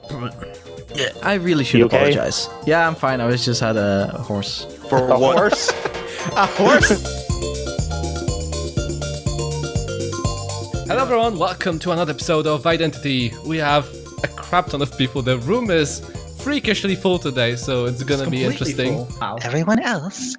Yeah, I really should You okay? apologize. Yeah, I'm fine. I was just had a horse. For A what? horse? A horse? Hello everyone, welcome to another episode of Identity. We have a crap ton of people. The room is freakishly full today, so it's gonna be interesting. Wow. Everyone else?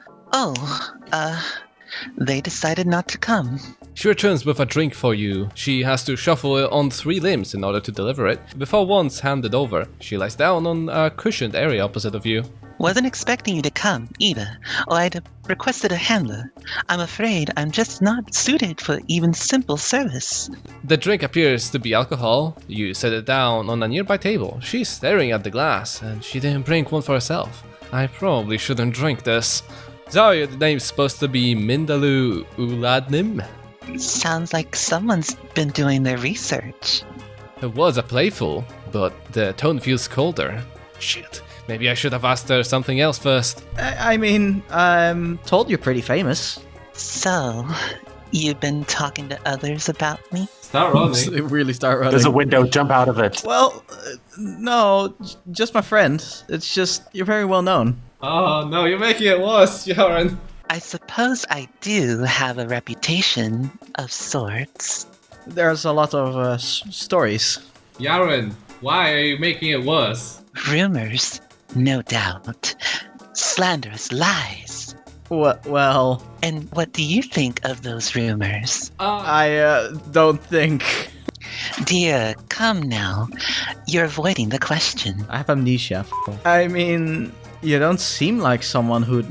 They decided not to come. She returns with a drink for you. She has to shuffle it on 3 limbs in order to deliver it. Before once handed over, she lies down on a cushioned area opposite of you. Wasn't expecting you to come, either. Or I'd requested a handler. I'm afraid I'm just not suited for even simple service. The drink appears to be alcohol. You set it down on a nearby table. She's staring at the glass, and she didn't bring one for herself. I probably shouldn't drink this. Sorry, the name's supposed to be Mindalu Uladnim. Sounds like someone's been doing their research. It was a playful, but the tone feels colder. Shit, maybe I should have asked her something else first. I mean, I'm told you're pretty famous. So, you've been talking to others about me? Start running. Really start running. There's a window, jump out of it. Well, no, just my friend. It's just, you're very well known. Oh no, you're making it worse, Yaron. I suppose I do have a reputation of sorts. There's a lot of stories. Yaron, why are you making it worse? Rumors, no doubt. Slanderous lies. Well, And what do you think of those rumors? I don't think... Dear, come now. You're avoiding the question. I have amnesia. I mean, you don't seem like someone who'd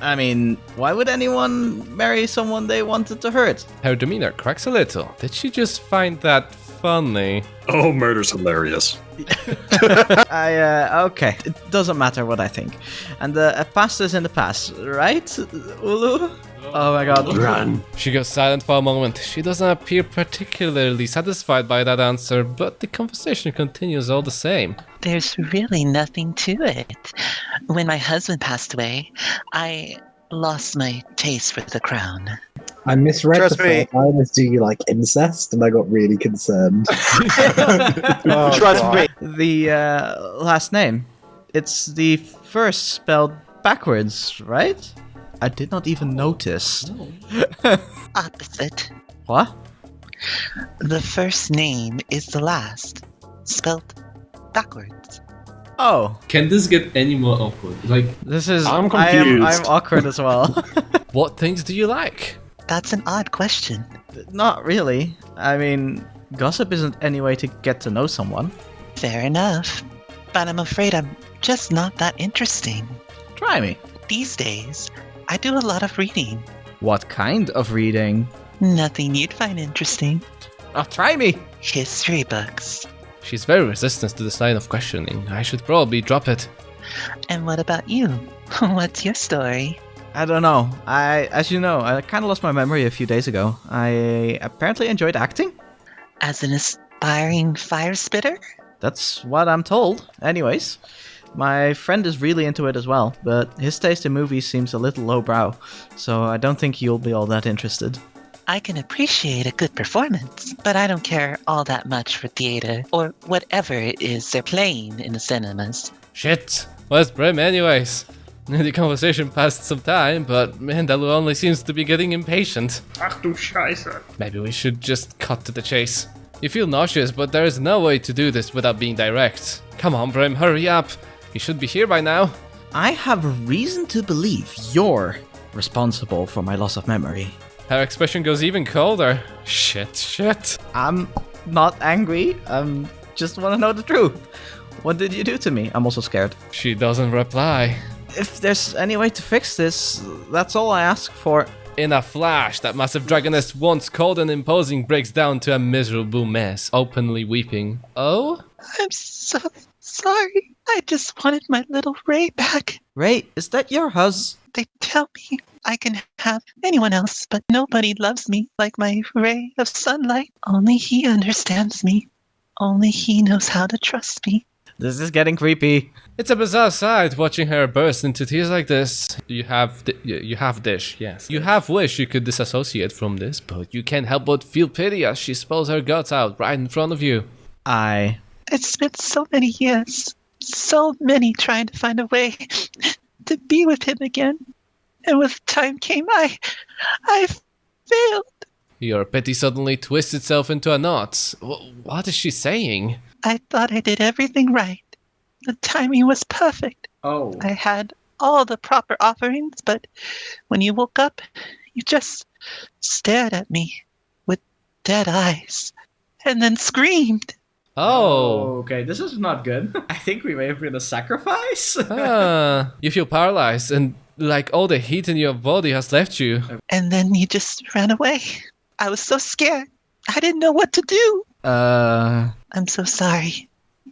I mean, why would anyone marry someone they wanted to hurt? Her demeanor cracks a little. Did she just find that funny? Oh, murder's hilarious. Okay. It doesn't matter what I think. And a past is in the past, right, Ulu? Oh my god. Run. She goes silent for a moment. She doesn't appear particularly satisfied by that answer, but the conversation continues all the same. There's really nothing to it. When my husband passed away, I lost my taste for the crown. I misread Trust the me. first line as do you like incest, and I got really concerned. Trust me. The last name. It's the first spelled backwards, right? I did not even notice. Opposite. What? The first name is the last, spelt backwards. Oh, Can this get any more awkward? Like, this is... I'm I'm confused. awkward as well. what things do you like? That's an odd question. Not really. I mean, gossip isn't any way to get to know someone. Fair enough. But I'm afraid I'm just not that interesting. Try me. These days, I do a lot of reading. What kind of reading? Nothing you'd find interesting. Oh, try me. History books. She's very resistant to this line of questioning. I should probably drop it. And what about you? What's your story? I don't know. As you know, I kind of lost my memory a few days ago. I apparently enjoyed acting. As an aspiring fire spitter? That's what I'm told. Anyways, my friend is really into it as well, but his taste in movies seems a little lowbrow, so I don't think you'll be all that interested. I can appreciate a good performance, but I don't care all that much for theater, or whatever it is they're playing in the cinemas. Shit. Where's Brim anyways? The conversation passed some time, but Mindalu only seems to be getting impatient. Ach du Scheiße. Maybe we should just cut to the chase. You feel nauseous, but there is no way to do this without being direct. Come on, Brim, hurry up. You should be here by now. I have a reason to believe you're responsible for my loss of memory. Her expression goes even colder. Shit. I'm not angry, I just want to know the truth. What did you do to me? I'm also scared. She doesn't reply. If there's any way to fix this, that's all I ask for. In a flash, that massive dragoness, once cold and imposing, breaks down to a miserable mess, openly weeping. Oh? I'm so sorry. I just wanted my little Ray back. Ray, is that your hus? They tell me I can have anyone else, but nobody loves me like my ray of sunlight. Only he understands me. Only he knows how to trust me. This is getting creepy. It's a bizarre sight watching her burst into tears like this. You have dish, yes. You have wish you could disassociate from this, but you can't help but feel pity as she spills her guts out right in front of you. I It's been so many years, so many trying to find a way to be with him again. And when the time came, I failed. Your pity suddenly twists itself into a knot. What is she saying? I thought I did everything right. The timing was perfect. Oh. I had all the proper offerings, but when you woke up, you just stared at me with dead eyes and then screamed. Oh. Okay, this is not good. I think we may have been a sacrifice. You feel paralyzed and like all the heat in your body has left you. And then you just ran away. I was so scared. I didn't know what to do. I'm so sorry.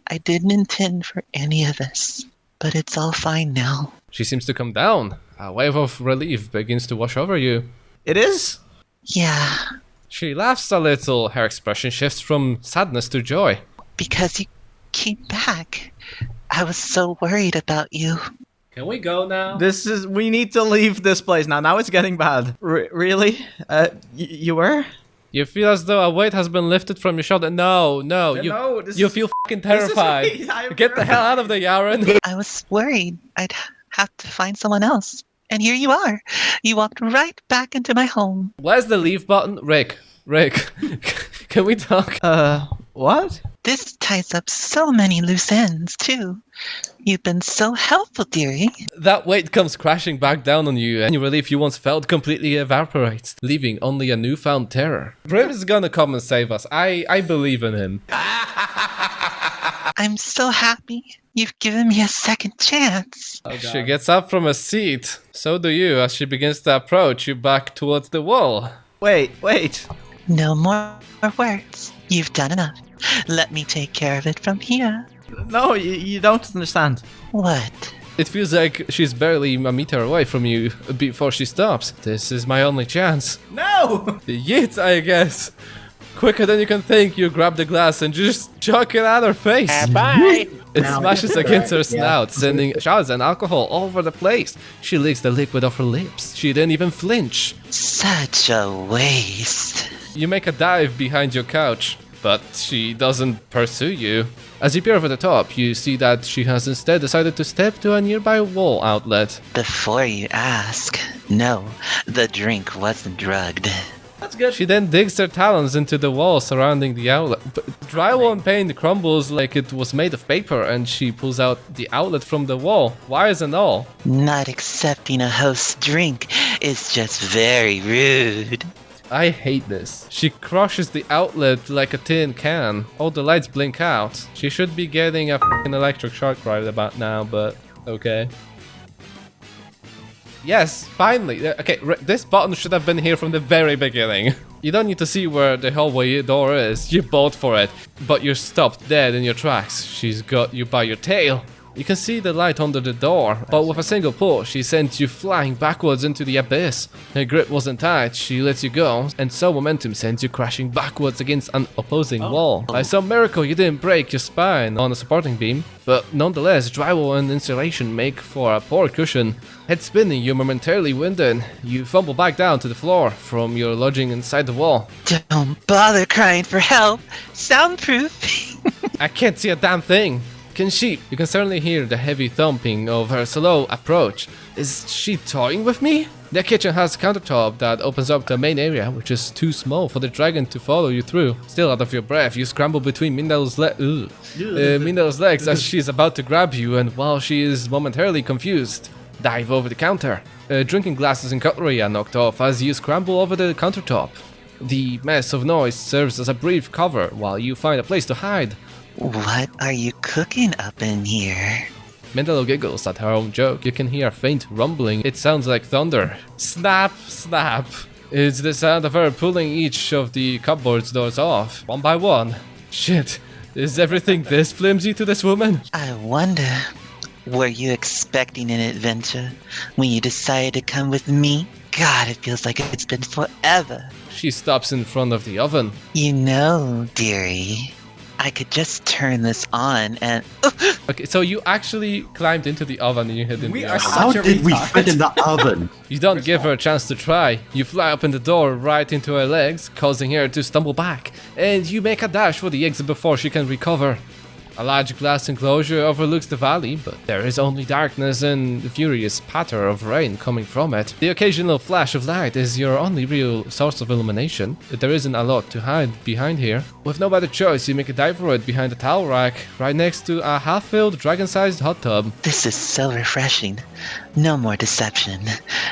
I didn't intend for any of this, but it's all fine now. She seems to come down. A wave of relief begins to wash over you. It is? Yeah, She laughs a little. Her expression shifts from sadness to joy. because you came back. I was so worried about you. Can we go now? We need to leave this place now. Now it's getting bad. Really? You were? You feel as though a weight has been lifted from your shoulder. No, you feel fucking terrified. Get the hell out of there, Yaren. I was worried I'd have to find someone else. And here you are. You walked right back into my home. Where's the leave button? Rick, can we talk? What? This ties up so many loose ends, too. You've been so helpful, dearie. That weight comes crashing back down on you, and your relief you once felt completely evaporates, leaving only a newfound terror. Brim is gonna come and save us. I believe in him. I'm so happy. You've given me a second chance. She gets up from her seat. So do you, as she begins to approach you back towards the wall. Wait. No more words. You've done enough. Let me take care of it from here. No, you don't understand. What? It feels like she's barely a meter away from you before she stops. This is my only chance. No! Yeet, I guess. Quicker than you can think, you grab the glass and just chuck it at her face. Bye. It Now, smashes right, against her yeah. snout, sending shards and alcohol all over the place. She licks the liquid off her lips. She didn't even flinch. Such a waste. You make a dive behind your couch, but she doesn't pursue you. As you peer over the top, you see that she has instead decided to step to a nearby wall outlet. Before you ask, no, the drink wasn't drugged. That's good. She then digs her talons into the wall surrounding the outlet. But drywall and paint crumbles like it was made of paper, and she pulls out the outlet from the wall, wires and all. Not accepting a host's drink is just very rude. I hate this. She crushes the outlet like a tin can. All the lights blink out. She should be getting a f***ing electric shock right about now, but okay. Yes, finally. Okay, this button should have been here from the very beginning. You don't need to see where the hallway door is. You bolt for it, but you're stopped dead in your tracks. She's got you by your tail. You can see the light under the door, but with a single pull, she sends you flying backwards into the abyss. Her grip wasn't tight, she lets you go, and so momentum sends you crashing backwards against an opposing wall. By some miracle, you didn't break your spine on a supporting beam, but nonetheless, drywall and insulation make for a poor cushion. Head spinning, you're momentarily winded. You fumble back down to the floor from your lodging inside the wall. Don't bother crying for help. Soundproof. I can't see a damn thing. Can she? You can certainly hear the heavy thumping of her slow approach. Is she toying with me? The kitchen has a countertop that opens up to a main area, which is too small for the dragon to follow you through. Still out of your breath, you scramble between Mindel's legs as she's about to grab you, and while she is momentarily confused, dive over the counter. Drinking glasses and cutlery are knocked off as you scramble over the countertop. The mess of noise serves as a brief cover while you find a place to hide. What are you cooking up in here? Mendelo giggles at her own joke. You can hear a faint rumbling. It sounds like thunder. Snap, snap. It's the sound of her pulling each of the cupboard's doors off, one by one. Shit, is everything this flimsy to this woman? I wonder, were you expecting an adventure when you decided to come with me? God, it feels like it's been forever. She stops in front of the oven. You know, dearie, I could just turn this on and... Okay, so you actually climbed into the oven and you hid in the oven. How did we fit in the oven? You don't give her a chance to try. You fly up in the door right into her legs, causing her to stumble back. And you make a dash for the exit before she can recover. A large glass enclosure overlooks the valley, but there is only darkness and the furious patter of rain coming from it. The occasional flash of light is your only real source of illumination. There isn't a lot to hide behind here. With no better choice, you make a dive for it behind a towel rack, right next to a half-filled dragon-sized hot tub. This is so refreshing. No more deception.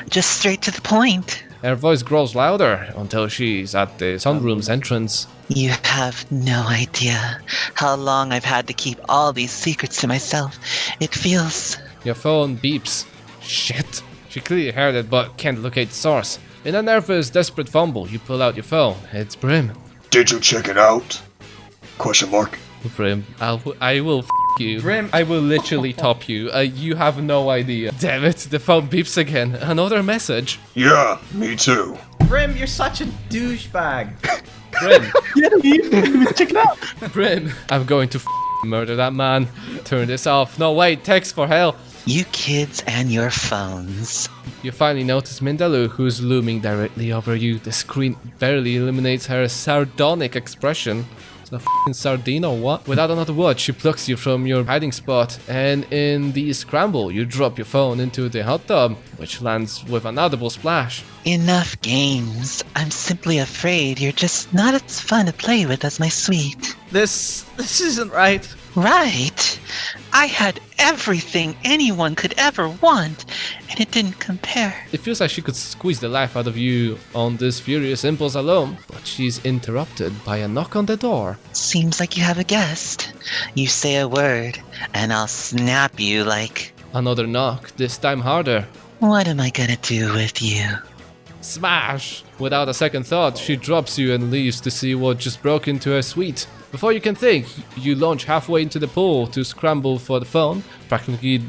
Just straight to the point. Her voice grows louder until she's at the sunroom's entrance. You have no idea how long I've had to keep all these secrets to myself. It feels... Your phone beeps. Shit. She clearly heard it but can't locate the source. In a nervous, desperate fumble, you pull out your phone. It's Brim. Did you check it out? Question mark. Brim, I will you. Brim. I will literally top you. You have no idea. Damn it, the phone beeps again. Another message. Yeah, me too. Brim, you're such a douchebag. Brim, Check it out. Brim, I'm going to murder that man. Turn this off. No, wait, text for hell. You kids and your phones. You finally notice Mindaloo, who's looming directly over you. The screen barely illuminates her sardonic expression. A f***ing sardine or what? Without another word, she plucks you from your hiding spot, and in the scramble, you drop your phone into the hot tub, which lands with an audible splash. Enough games. I'm simply afraid you're just not as fun to play with as my sweet. This isn't right. Right. I had everything anyone could ever want, and it didn't compare. It feels like she could squeeze the life out of you on this furious impulse alone, but she's interrupted by a knock on the door. Seems like you have a guest. You say a word, and I'll snap you like... Another knock, this time harder. What am I gonna do with you? Smash! Without a second thought, she drops you and leaves to see what just broke into her suite. Before you can think, you launch halfway into the pool to scramble for the phone, practically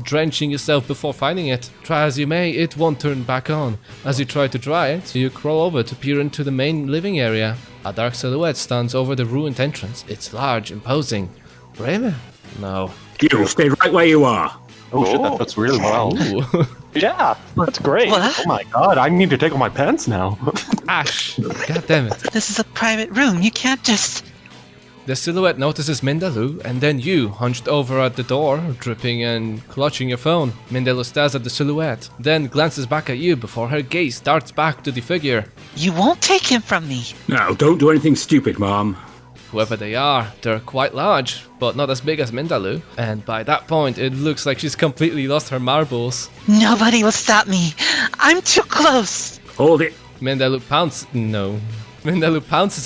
drenching yourself before finding it. Try as you may, it won't turn back on. As you try to dry it, you crawl over to peer into the main living area. A dark silhouette stands over the ruined entrance. It's large, imposing. Brim? No. You stay right where you are. Oh shit, that fits really well. Ooh. Yeah, that's great. What? Oh my god, I need to take off my pants now. Ash! God damn it. This is a private room. You can't just... The silhouette notices Mindaloo, and then you, hunched over at the door, dripping and clutching your phone. Mindaloo stares at the silhouette, then glances back at you before her gaze darts back to the figure. You won't take him from me. Now, don't do anything stupid, Mom. Whoever they are, they're quite large, but not as big as Mindaloo. And by that point, it looks like she's completely lost her marbles. Nobody will stop me. I'm too close. Hold it. Mindaloo pounces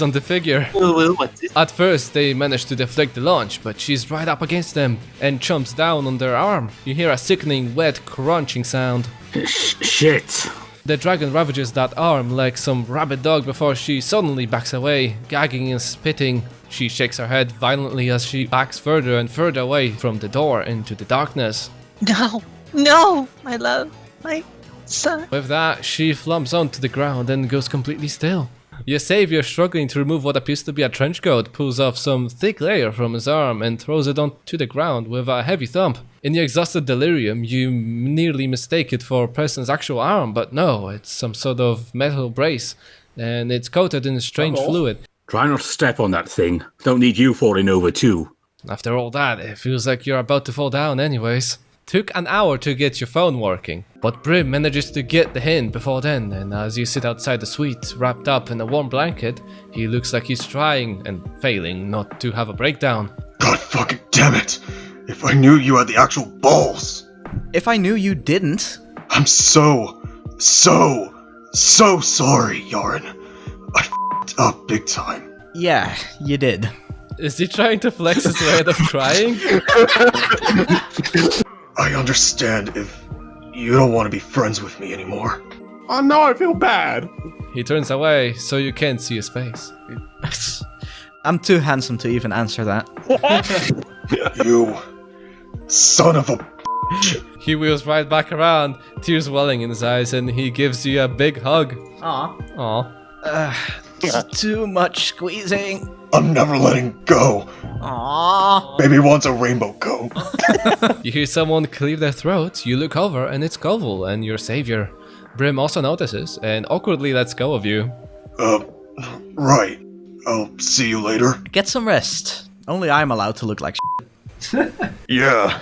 on the figure. What's this? At first, they manage to deflect the launch, but she's right up against them and chomps down on their arm. You hear a sickening, wet, crunching sound. Shit. The dragon ravages that arm like some rabid dog before she suddenly backs away, gagging and spitting. She shakes her head violently as she backs further and further away from the door into the darkness. No, my love, my son. With that, she flumps onto the ground and goes completely still. Your savior, struggling to remove what appears to be a trench coat, pulls off some thick layer from his arm and throws it onto the ground with a heavy thump. In your exhausted delirium, you nearly mistake it for Preston's actual arm, but no, it's some sort of metal brace, and it's coated in a strange fluid. Try not to step on that thing. Don't need you falling over too. After all that, it feels like you're about to fall down anyways. Took an hour to get your phone working, but Brim manages to get the hint before then, and as you sit outside the suite, wrapped up in a warm blanket, he looks like he's trying, and failing, not to have a breakdown. God fucking damn it! If I knew you had the actual balls! If I knew you didn't. I'm so sorry, Yarn. I f***ed up big time. Yeah, you did. Is he trying to flex his way out of crying? I understand if you don't want to be friends with me anymore. Oh no, I feel bad. He turns away so you can't see his face. I'm too handsome to even answer that. You son of a... He wheels right back around, tears welling in his eyes, and he gives you a big hug. Aw. Aw. Too much squeezing. I'm never letting go. Aww. Baby wants a rainbow cone. You hear someone clear their throat, you look over, and it's Koval and your savior. Brim also notices, and awkwardly lets go of you. Right. I'll see you later. Get some rest. Only I'm allowed to look like shit. Yeah.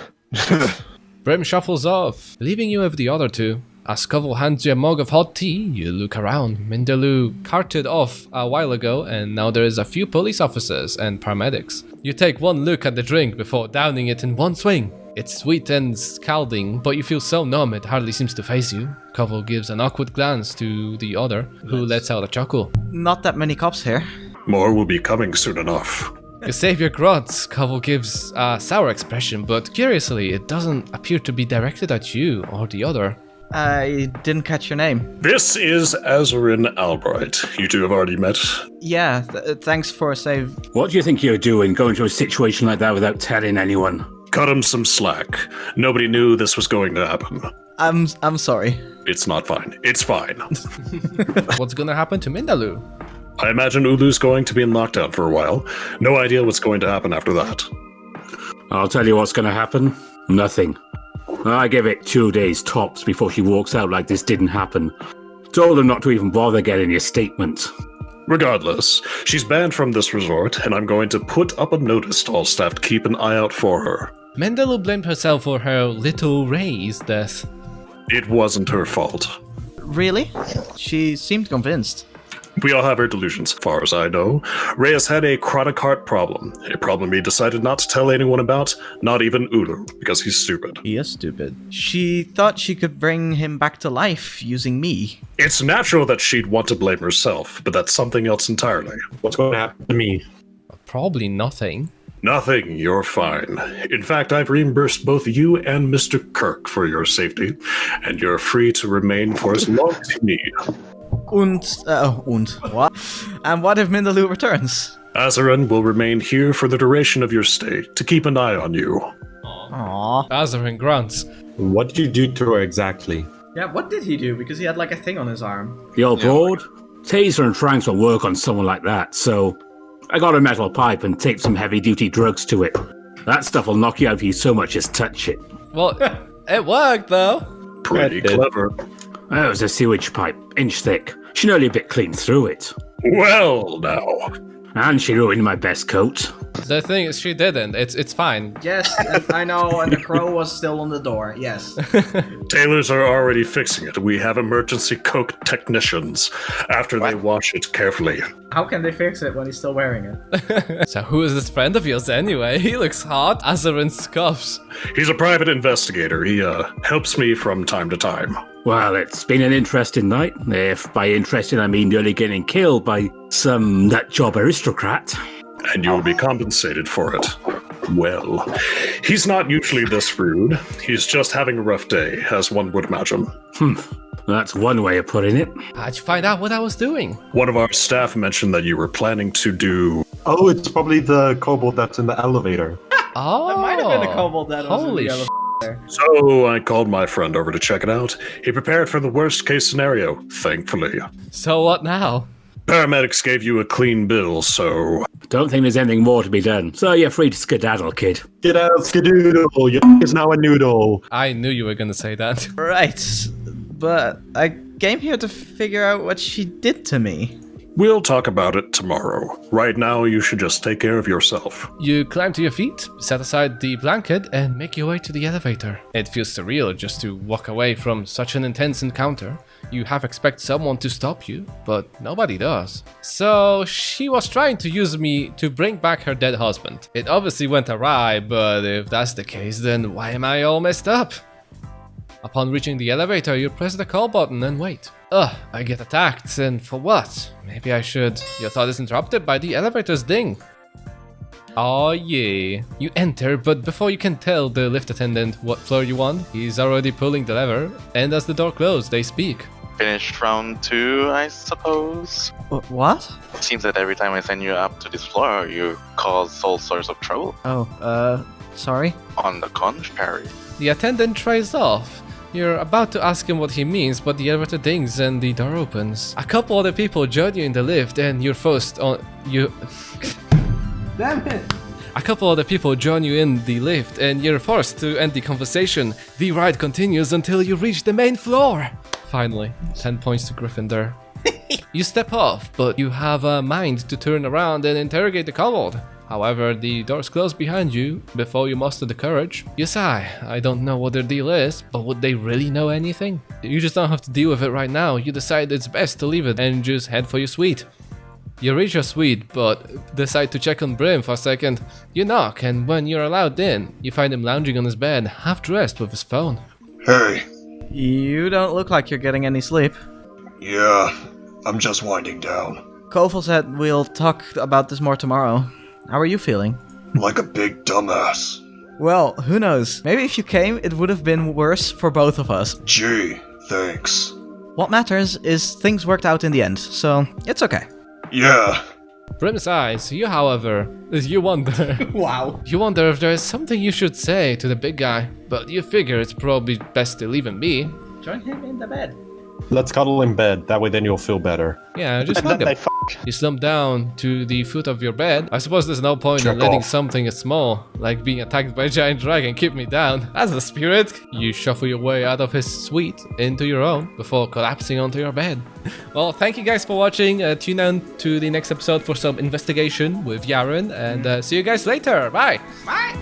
Brim shuffles off, leaving you with the other two. As Koval hands you a mug of hot tea, you look around. Mindaloo carted off a while ago, and now there is a few police officers and paramedics. You take one look at the drink before downing it in one swing. It's sweet and scalding, but you feel so numb it hardly seems to faze you. Koval gives an awkward glance to the other, who lets out a chuckle. Not that many cops here. More will be coming soon enough. You save your grunts. Koval gives a sour expression, but curiously, it doesn't appear to be directed at you or the other. I didn't catch your name. This is Azarin Albright. You two have already met. Yeah, thanks for a save. What do you think you're doing, going to a situation like that without telling anyone? Cut him some slack. Nobody knew this was going to happen. I'm sorry. It's not fine. It's fine. What's gonna happen to Mindaloo? I imagine Ulu's going to be in lockdown for a while. No idea what's going to happen after that. I'll tell you what's going to happen. Nothing. I give it 2 days tops before she walks out like this didn't happen. Told her not to even bother getting your statement. Regardless, she's banned from this resort, and I'm going to put up a notice to all staff to keep an eye out for her. Mindaloo blamed herself for her little Ray's death. It wasn't her fault. Really? She seemed convinced. We all have our delusions, as far as I know. Ray has had a chronic heart problem, a problem he decided not to tell anyone about, not even Ulu, because he's stupid. He is stupid. She thought she could bring him back to life using me. It's natural that she'd want to blame herself, but that's something else entirely. What's going to happen to me? Probably nothing. Nothing, you're fine. In fact, I've reimbursed both you and Mr. Kirk for your safety, and you're free to remain for as long as you need. What? And what if Mindaloo returns? Azarin will remain here for the duration of your stay, to keep an eye on you. Aww. Azarin grunts. What did you do to her exactly? Yeah, what did he do? Because he had like a thing on his arm. You're bored? Taser and Franks will work on someone like that, so I got a metal pipe and taped some heavy-duty drugs to it. That stuff will knock you out if you so much as touch it. Well, it worked though. Pretty clever. It was a sewage pipe, inch thick. She nearly bit clean through it. Well, now. And she ruined my best coat. The thing is, she didn't. It's fine. Yes, I know, and the crow was still on the door, yes. Tailors are already fixing it. We have emergency coke technicians after they wash it carefully. How can they fix it when he's still wearing it? So who is this friend of yours anyway? He looks hot. Azarin scoffs. He's a private investigator. He helps me from time to time. Well, it's been an interesting night. If by interesting I mean nearly getting killed by some nutjob aristocrat. And you will be compensated for it. Well, he's not usually this rude. He's just having a rough day, as one would imagine. That's one way of putting it. How'd you find out what I was doing? One of our staff mentioned that you were planning to do... Oh, it's probably the kobold that's in the elevator. Oh, It might have been a kobold that was holy in the other So I called my friend over to check it out. He prepared for the worst case scenario, thankfully. So what now? Paramedics gave you a clean bill, so... Don't think there's anything more to be done, so you're free to skedaddle, kid. Get out, skadoodle! Your is now a noodle. I knew you were gonna say that. Right, but I came here to figure out what she did to me. We'll talk about it tomorrow. Right now, you should just take care of yourself. You climb to your feet, set aside the blanket, and make your way to the elevator. It feels surreal just to walk away from such an intense encounter. You half expect someone to stop you, but nobody does. So she was trying to use me to bring back her dead husband. It obviously went awry, but if that's the case, then why am I all messed up? Upon reaching the elevator, you press the call button and wait. I get attacked, and for what? Maybe I should. Your thought is interrupted by the elevator's ding. Oh yeah. You enter, but before you can tell the lift attendant what floor you on, he's already pulling the lever, and as the door closes, they speak. Finished round 2, I suppose. What? Seems that every time I send you up to this floor, you cause all sorts of trouble. Sorry? On the contrary. The attendant tries off. You're about to ask him what he means, but the elevator dings and the door opens. A couple other people join you in the lift, and you're forced on you. Damn it! A couple other people join you in the lift, and you're forced to end the conversation. The ride continues until you reach the main floor. Finally, 10 points to Gryffindor. You step off, but you have a mind to turn around and interrogate the kobold. However, the doors close behind you before you muster the courage. You sigh. I don't know what their deal is, but would they really know anything? You just don't have to deal with it right now. You decide it's best to leave it and just head for your suite. You reach your suite, but decide to check on Brim for a second. You knock, and when you're allowed in, you find him lounging on his bed, half dressed with his phone. Hey. You don't look like you're getting any sleep. Yeah, I'm just winding down. Koval said we'll talk about this more tomorrow. How are you feeling? Like a big dumbass. Well, who knows? Maybe if you came, it would have been worse for both of us. Gee, thanks. What matters is things worked out in the end, so it's okay. Yeah. Brim sighs. You, however, you wonder. Wow. You wonder if there is something you should say to the big guy, but you figure it's probably best to leave him be. Join him in the bed. Let's cuddle in bed. That way then you'll feel better. Yeah, just hug him. You slump down to the foot of your bed. I suppose there's no point in letting something as small, like being attacked by a giant dragon, keep me down. That's the spirit. You shuffle your way out of his suite into your own before collapsing onto your bed. Well, thank you guys for watching. Tune in to the next episode for some investigation with Yaren, and see you guys later. Bye. Bye.